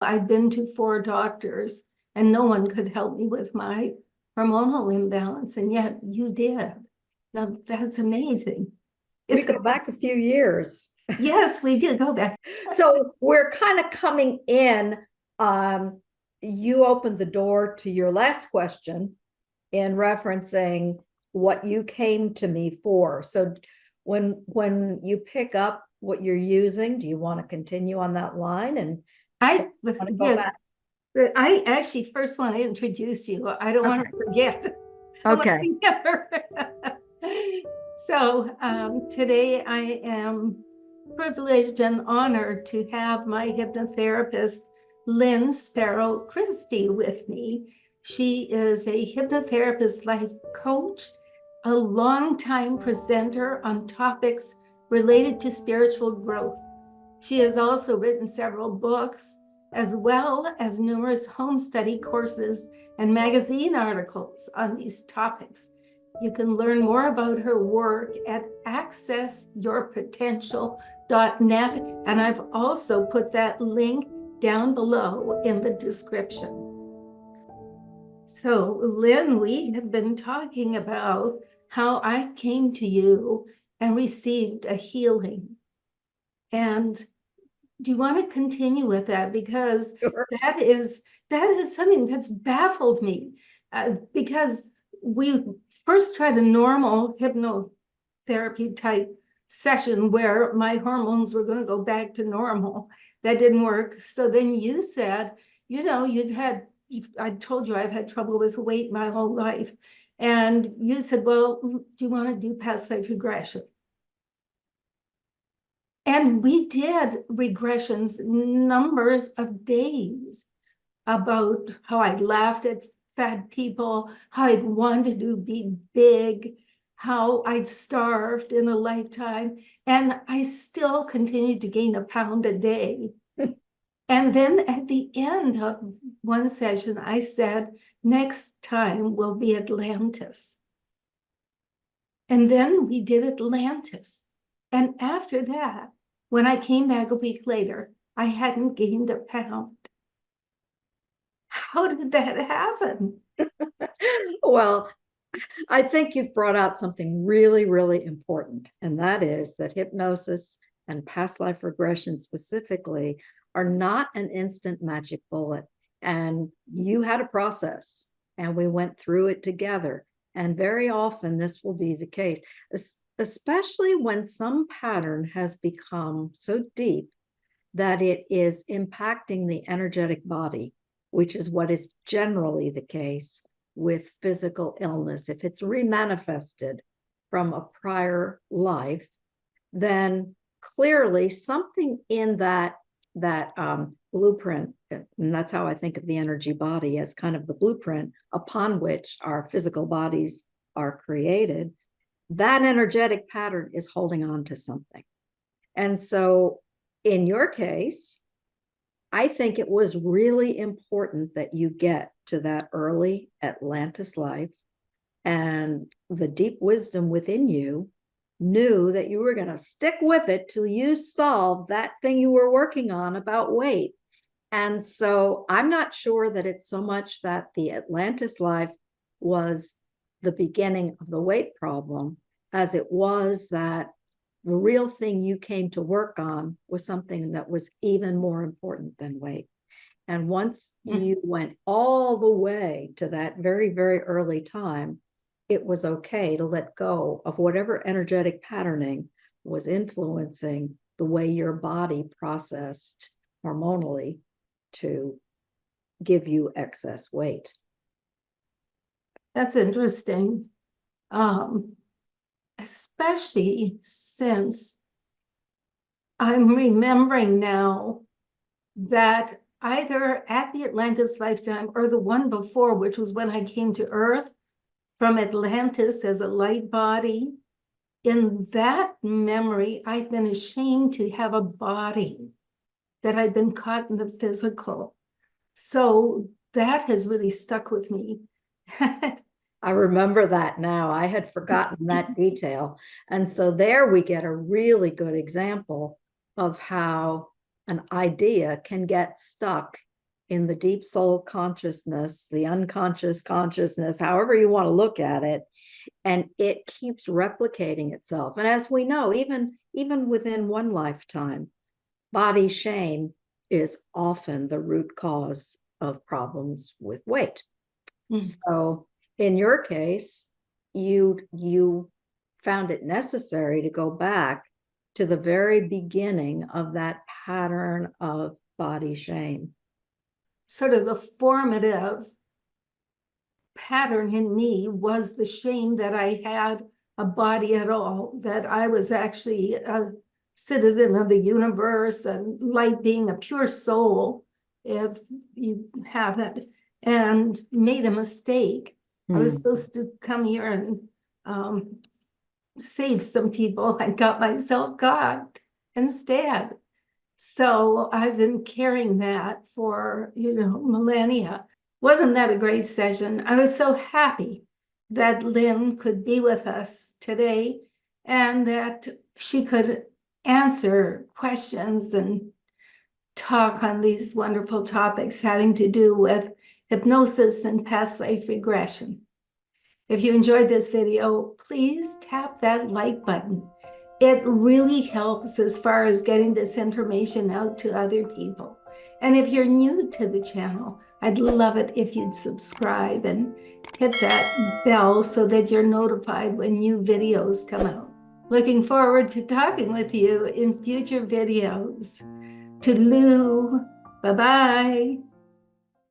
I'd been to 4 doctors and no one could help me with my hormonal imbalance, and yet you did. Now that's amazing. We go back a few years. Yes, we do go back. So we're kind of coming in. You opened the door to your last question in referencing what you came to me for. So when you pick up what you're using, do you want to continue on that line? And I want to go back? I actually first want to introduce you. I don't want to forget. Okay. So today I am privileged and honored to have my hypnotherapist, Lynn Sparrow Christy, with me. She is a hypnotherapist life coach, a longtime presenter on topics related to spiritual growth. She has also written several books, as well as numerous home study courses and magazine articles on these topics. You can learn more about her work at accessyourpotential.net, and I've also put that link down below in the description. So, Lynn, we have been talking about how I came to you and received a healing. And do you want to continue with that? Because Sure. that is something that's baffled me. Because we first tried a normal hypnotherapy type session where my hormones were going to go back to normal. That didn't work. So then you said, I told you I've had trouble with weight my whole life. And you said, well, do you want to do past life regression? And we did regressions numbers of days about how I laughed at fat people, how I'd wanted to be big, how I'd starved in a lifetime, and I still continued to gain a pound a day. And then at the end of one session, I said, next time will be Atlantis. And then we did Atlantis. And after that, when I came back a week later, I hadn't gained a pound. How did that happen? Well, I think you've brought out something really, really important, and that is that hypnosis and past life regression specifically are not an instant magic bullet. And you had a process, and we went through it together. And very often this will be the case, especially when some pattern has become so deep that it is impacting the energetic body, which is what is generally the case with physical illness. If it's remanifested from a prior life, then clearly something in that blueprint, and that's how I think of the energy body as kind of the blueprint upon which our physical bodies are created, that energetic pattern is holding on to something. And so in your case, I think it was really important that you get to that early Atlantis life, and the deep wisdom within you knew that you were going to stick with it till you solved that thing you were working on about weight. And so I'm not sure that it's so much that the Atlantis life was the beginning of the weight problem as it was that the real thing you came to work on was something that was even more important than weight. And once you went all the way to that very, very early time, it was okay to let go of whatever energetic patterning was influencing the way your body processed hormonally to give you excess weight. That's interesting. Especially since I'm remembering now that either at the Atlantis lifetime or the one before, which was when I came to Earth from Atlantis as a light body, in that memory, I'd been ashamed to have a body, that I'd been caught in the physical. So that has really stuck with me. I remember that now. I had forgotten that detail. And so there we get a really good example of how an idea can get stuck in the deep soul consciousness, the unconscious consciousness, however you want to look at it, and it keeps replicating itself. And as we know, even within one lifetime, body shame is often the root cause of problems with weight. So in your case, you found it necessary to go back to the very beginning of that pattern of body shame. Sort of the formative pattern in me was the shame that I had a body at all, that I was actually a citizen of the universe and light being a pure soul, if you have it, and made a mistake. I was supposed to come here and save some people. I got myself caught instead. So I've been carrying that for, millennia. Wasn't that a great session? I was so happy that Lynn could be with us today and that she could answer questions and talk on these wonderful topics having to do with hypnosis and past life regression. If you enjoyed this video, please tap that like button. It really helps as far as getting this information out to other people. And if you're new to the channel, I'd love it if you'd subscribe and hit that bell so that you're notified when new videos come out. Looking forward to talking with you in future videos. Toodaloo. Bye-bye.